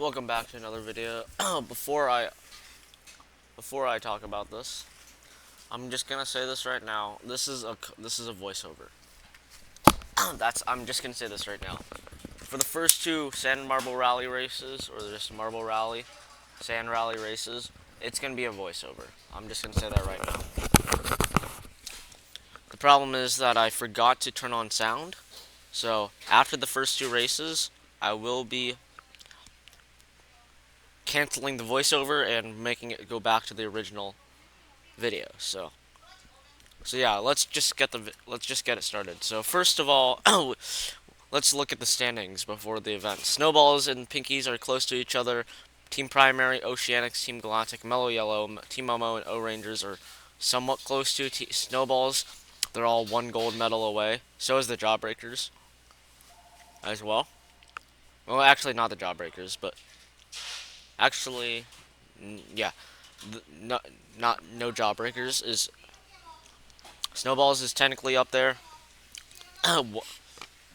Welcome back to another video. Before I talk about this, I'm just gonna say this right now. This is a voiceover. I'm just gonna say this right now. For the first two sand marble rally races, or just marble rally, sand rally races, it's gonna be a voiceover. I'm just gonna say that right now. The problem is that I forgot to turn on sound, so after the first two races, I will be canceling the voiceover and making it go back to the original video. So yeah, let's just get it started. So first of all, let's look at the standings before the event. Snowballs and Pinkies are close to each other. Team Primary, Oceanics, Team Galactic, Mellow Yellow, Team Momo, and O-Rangers are somewhat close to Snowballs. They're all one gold medal away. So is the Jawbreakers as well. Well, actually not the Jawbreakers, but actually, yeah, no Jawbreakers is Snowballs is technically up there.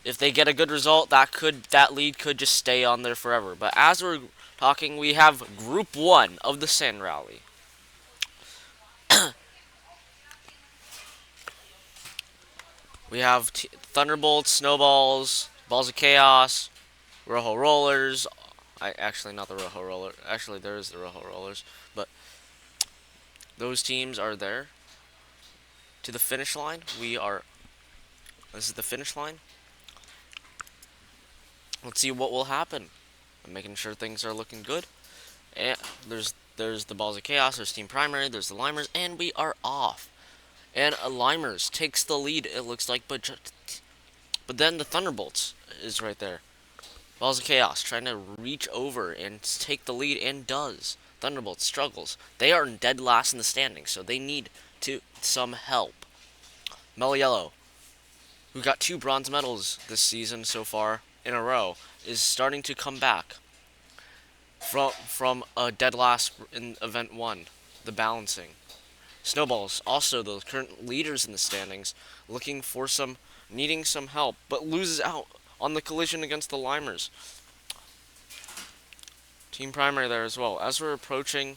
If they get a good result, that lead could just stay on there forever. But as we're talking, we have Group 1 of the Sand Rally. We have Thunderbolts, Snowballs, Balls of Chaos, Rojo Rollers. Actually, not the Rojo Roller. Actually, there is the Rojo Rollers, but those teams are there to the finish line. This is the finish line. Let's see what will happen. I'm making sure things are looking good. And there's the Balls of Chaos, there's Team Primary, there's the Limers, and we are off. And Limers takes the lead, it looks like, but then the Thunderbolts is right there. Balls of Chaos trying to reach over and take the lead, and does. Thunderbolts struggles. They are dead last in the standings, so they need some help. Mellow Yellow, who got 2 bronze medals this season so far in a row, is starting to come back from a dead last in event 1, the balancing. Snowballs, also the current leaders in the standings, needing some help, but loses out on the collision against the Limers. Team Primary there as well. As we're approaching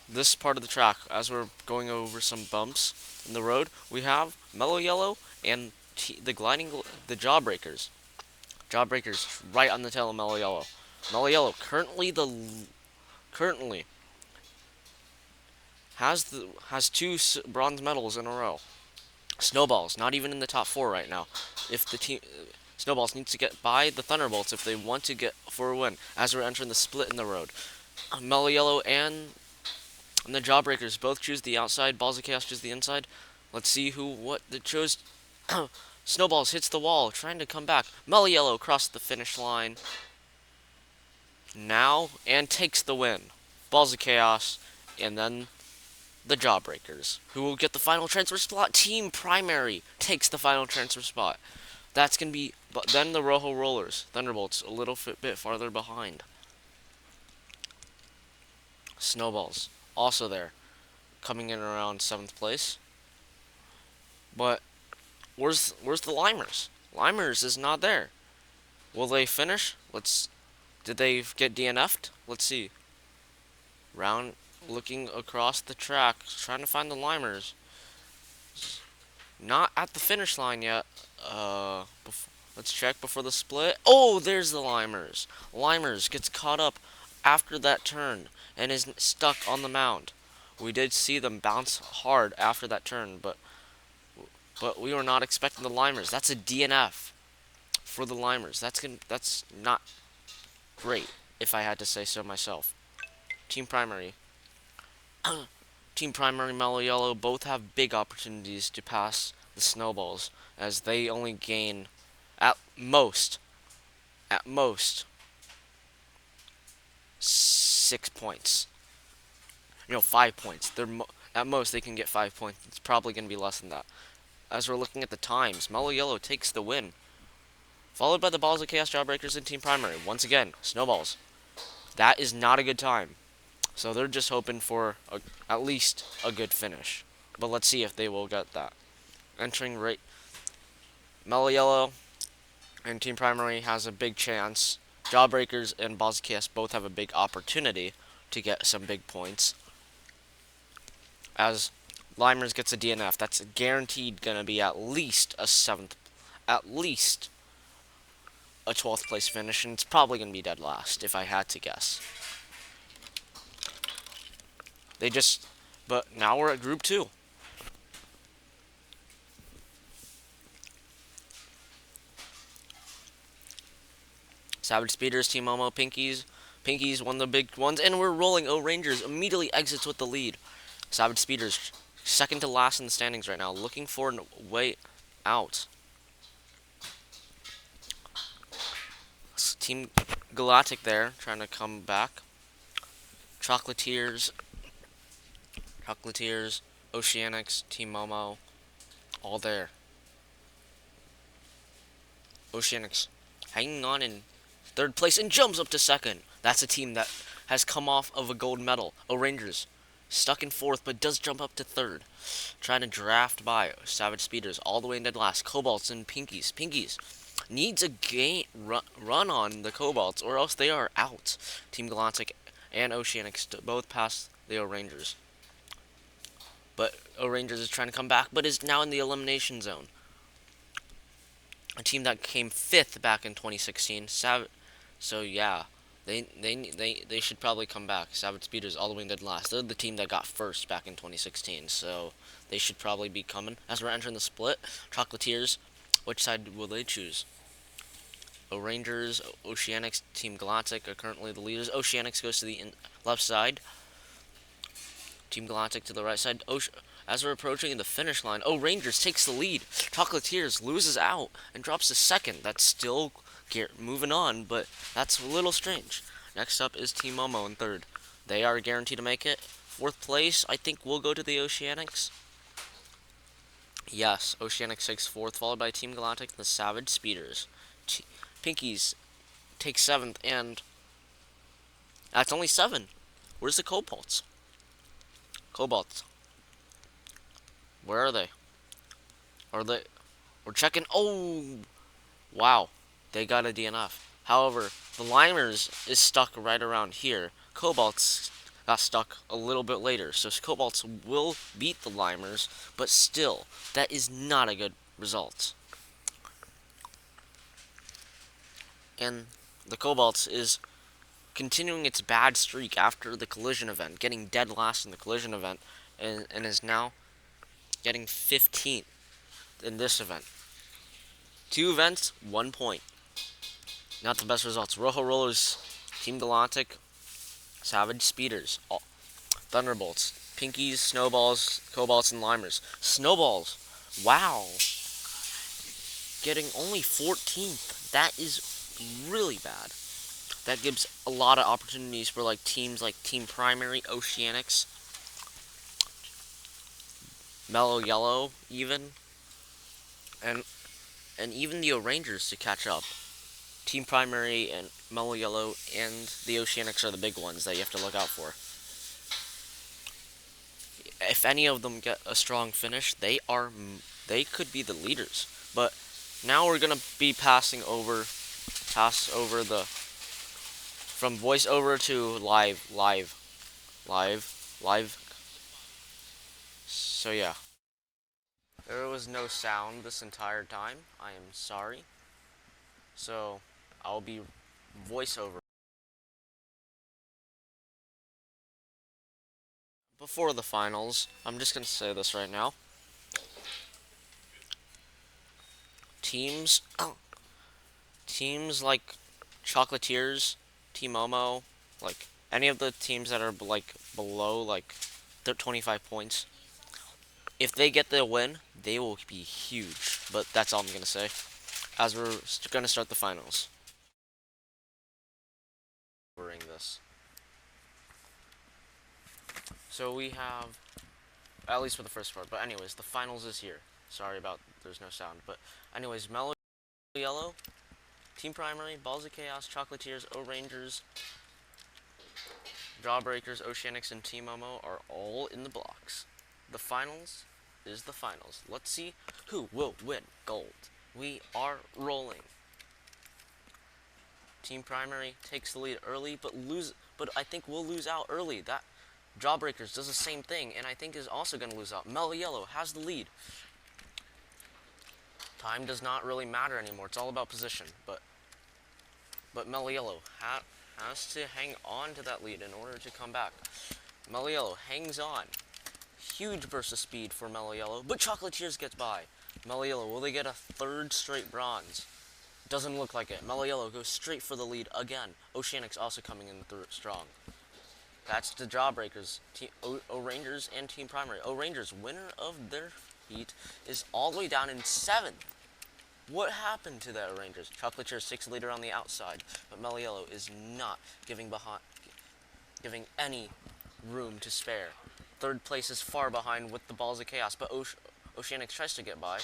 this part of the track, as we're going over some bumps in the road, we have Mellow Yellow and the Jawbreakers. Jawbreakers right on the tail of Mellow Yellow. Mellow Yellow currently has 2 bronze medals in a row. Snowballs not even in the top 4 right now. If the team Snowballs needs to get by the Thunderbolts if they want to get for a win. As we're entering the split in the road, Mellow Yellow and the Jawbreakers both choose the outside. Balls of Chaos choose the inside. Let's see what they chose. Snowballs hits the wall, trying to come back. Mellow Yellow crossed the finish line now and takes the win. Balls of Chaos, and then the Jawbreakers, who will get the final transfer spot. Team Primary takes the final transfer spot. That's going to be, but then the Rojo Rollers, Thunderbolts, a little bit farther behind. Snowballs, also there, coming in around 7th place. But where's the Limers? Limers is not there. Will they finish? Did they get DNF'd? Let's see. Looking across the track, trying to find the Limers. Not at the finish line yet. Let's check before the split. Oh, there's the Limers. Limers gets caught up after that turn and is stuck on the mound. We did see them bounce hard after that turn, but we were not expecting the Limers. That's a DNF for the Limers. That's not great, if I had to say so myself. Team Primary. Team Primary, Mellow Yellow both have big opportunities to pass the Snowballs, as they only gain at most 6 points. 5 points. At most they can get 5 points. It's probably going to be less than that. As we're looking at the times, Mellow Yellow takes the win, followed by the Balls of Chaos, Jawbreakers, and Team Primary. Once again, Snowballs. That is not a good time. So they're just hoping for at least a good finish. But let's see if they will get that. Entering right, Mellow Yellow and Team Primary has a big chance Jawbreakers and Balls of Chaos both have a big opportunity to get some big points. As Limers gets a DNF, that's guaranteed going to be at least a 7th, at least a 12th place finish, and it's probably going to be dead last if I had to guess. But now we're at Group 2. Savage Speeders, Team Momo, Pinkies. Pinkies won the big ones, and we're rolling. Rangers immediately exits with the lead. Savage Speeders, second to last in the standings right now, looking for a way out. Team Galactic there, trying to come back. Chocolatiers, Oceanics, Team Momo, all there. Oceanics hanging on in third place and jumps up to second. That's a team that has come off of a gold medal. Rangers stuck in fourth, but does jump up to third. Trying to draft by Savage Speeders all the way in dead last. Cobalts and Pinkies. Pinkies needs a run on the Cobalts, or else they are out. Team Galactic and Oceanics both pass the Rangers. But Rangers is trying to come back, but is now in the elimination zone. A team that came fifth back in 2016. So yeah, they should probably come back. Savage Speeders all the way in dead last. They're the team that got first back in 2016, so they should probably be coming. As we're entering the split, Chocolatiers, which side will they choose? Rangers, Oceanics, Team Galactic are currently the leaders. Oceanics goes to the left side. Team Galactic to the right side. As we're approaching the finish line, Rangers takes the lead. Chocolatiers loses out and drops to second. That's still moving on, but that's a little strange. Next up is Team Momo in third. They are guaranteed to make it. Fourth place, I think, will go to the Oceanics. Yes, Oceanics takes fourth, followed by Team Galactic and the Savage Speeders. Pinkies take seventh, and that's only 7. Where's the Cobalts? Cobalts. Where are they? We're checking. Oh, wow. They got a DNF. However, the Limers is stuck right around here. Cobalts got stuck a little bit later. So Cobalts will beat the Limers, but still, that is not a good result. And the Cobalts is continuing its bad streak after the collision event, getting dead last in the collision event, and is now getting 15th in this event. 2 events, 1 point. Not the best results. Rojo Rollers, Team Galactic, Savage Speeders, Thunderbolts, Pinkies, Snowballs, Cobalts, and Limers. Snowballs, wow. Getting only 14th. That is really bad. That gives a lot of opportunities for teams like Team Primary, Oceanics, Mellow Yellow, even, and even the Rangers to catch up. Team Primary and Mellow Yellow and the Oceanics are the big ones that you have to look out for. If any of them get a strong finish, they could be the leaders. But now we're gonna be pass over from voiceover to live. So yeah. There was no sound this entire time. I am sorry. So I'll be voiceover. Before the finals, I'm just gonna say this right now. Teams like Chocolatiers, Team Momo, like any of the teams that are below 25 points, if they get the win, they will be huge. But that's all I'm gonna say. As we're gonna start the finals. This. So we have, at least for the first part. But anyways, the finals is here. Sorry about there's no sound. But anyways, Mellow Yellow, Team Primary, Balls of Chaos, Chocolatiers, Rangers, Jawbreakers, Oceanics, and Team Momo are all in the blocks. The finals is the finals. Let's see who will win gold. We are rolling. Team Primary takes the lead early, but I think we'll lose out early. That Jawbreakers does the same thing, and I think is also going to lose out. Mellow Yellow has the lead. Time does not really matter anymore. It's all about position. But Mellow Yellow has to hang on to that lead in order to come back. Mellow Yellow hangs on. Huge burst of speed for Mellow Yellow, but Chocolatiers gets by. Mellow Yellow, will they get a third straight bronze? Doesn't look like it. Mellow Yellow goes straight for the lead again. Oceanics also coming in strong. That's the Jawbreakers, O-Rangers, and Team Primary. O-Rangers, winner of their heat, is all the way down in 7th. What happened to the O-Rangers? Chocolatiers takes the leader on the outside, but Mellow Yellow is not giving giving any room to spare. Third place is far behind with the Balls of Chaos, but Oceanics tries to get by,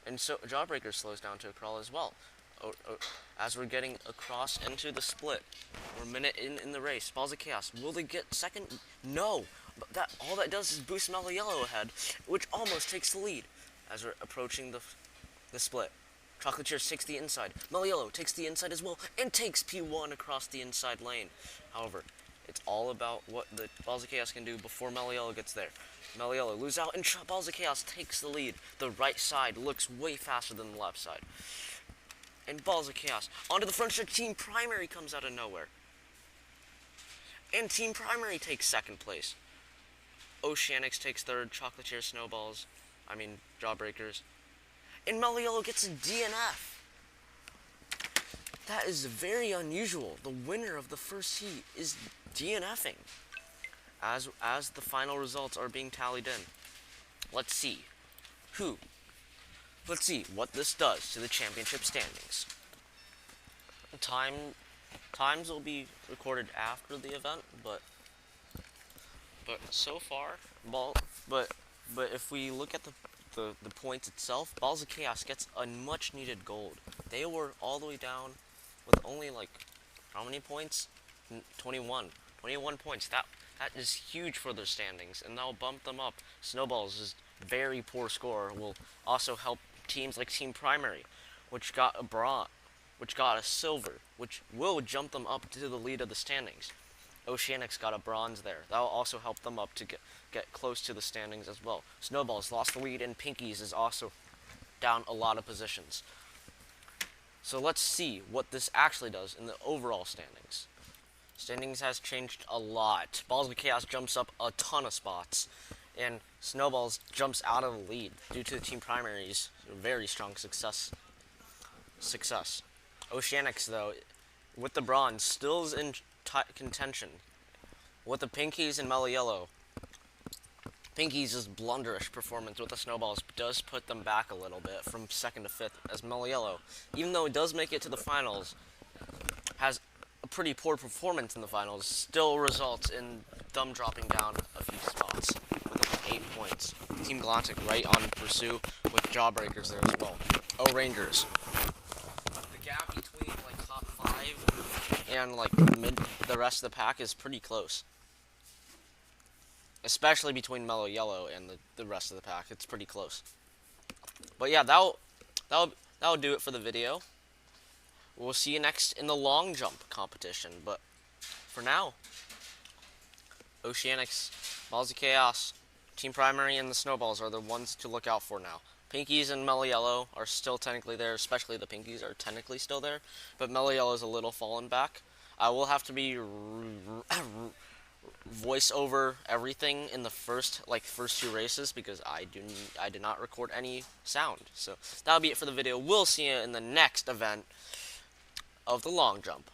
and so Jawbreaker slows down to a crawl as well. As we're getting across into the split, we're a minute in the race. Balls of Chaos, will they get second? No, but all that does is boost Mellow Yellow ahead, which almost takes the lead as we're approaching the split. Chocolatiers takes the inside. Mellow Yellow takes the inside as well and takes P1 across the inside lane. However, it's all about what the Balls of Chaos can do before Mellow Yellow gets there. Mellow Yellow loses out, and Balls of Chaos takes the lead. The right side looks way faster than the left side. And Balls of Chaos onto the front stretch. Team Primary comes out of nowhere. And Team Primary takes second place. Oceanics takes third. Chocolatier Jawbreakers. And Mellow Yellow gets a DNF. That is very unusual. The winner of the first heat is DNFing. As the final results are being tallied in. Let's see what this does to the championship standings. Times will be recorded after the event, but so far, but if we look at the points itself, Balls of Chaos gets a much needed gold. They were all the way down with only like how many points? 21 points. That is huge for their standings, and that'll bump them up. Snowball's very poor score will also help teams like Team Primary, which got a silver, which will jump them up to the lead of the standings. Oceanics got a bronze there. That will also help them up to get close to the standings as well. Snowballs lost the lead, and Pinkies is also down a lot of positions. So let's see what this actually does in the overall standings. Standings has changed a lot. Balls of Chaos jumps up a ton of spots, and Snowballs jumps out of the lead due to the Team Primary's very strong success. Oceanics, though, with the bronze, still is in contention. With the Pinkies and Mellow Yellow, Pinkies' blunderish performance with the Snowballs does put them back a little bit from 2nd to 5th, as Mellow Yellow, even though it does make it to the finals, has a pretty poor performance in the finals, still results in them dropping down a few spots with 8 points. Team Galactic right on pursuit with Jawbreakers there as well. O-Rangers. The gap between like top 5 and like the rest of the pack is pretty close. Especially between Mellow Yellow and the rest of the pack. It's pretty close. But yeah, that'll do it for the video. We'll see you next in the long jump competition. But for now, Oceanics, Balls of Chaos, Team Primary, and the Snowballs are the ones to look out for now. Pinkies and Mellow Yellow are still technically there, especially the Pinkies are technically still there, but Mellow Yellow is a little fallen back. I will have to be voice over everything in the first 2 races because I did not record any sound. So that'll be it for the video. We'll see you in the next event of the long jump.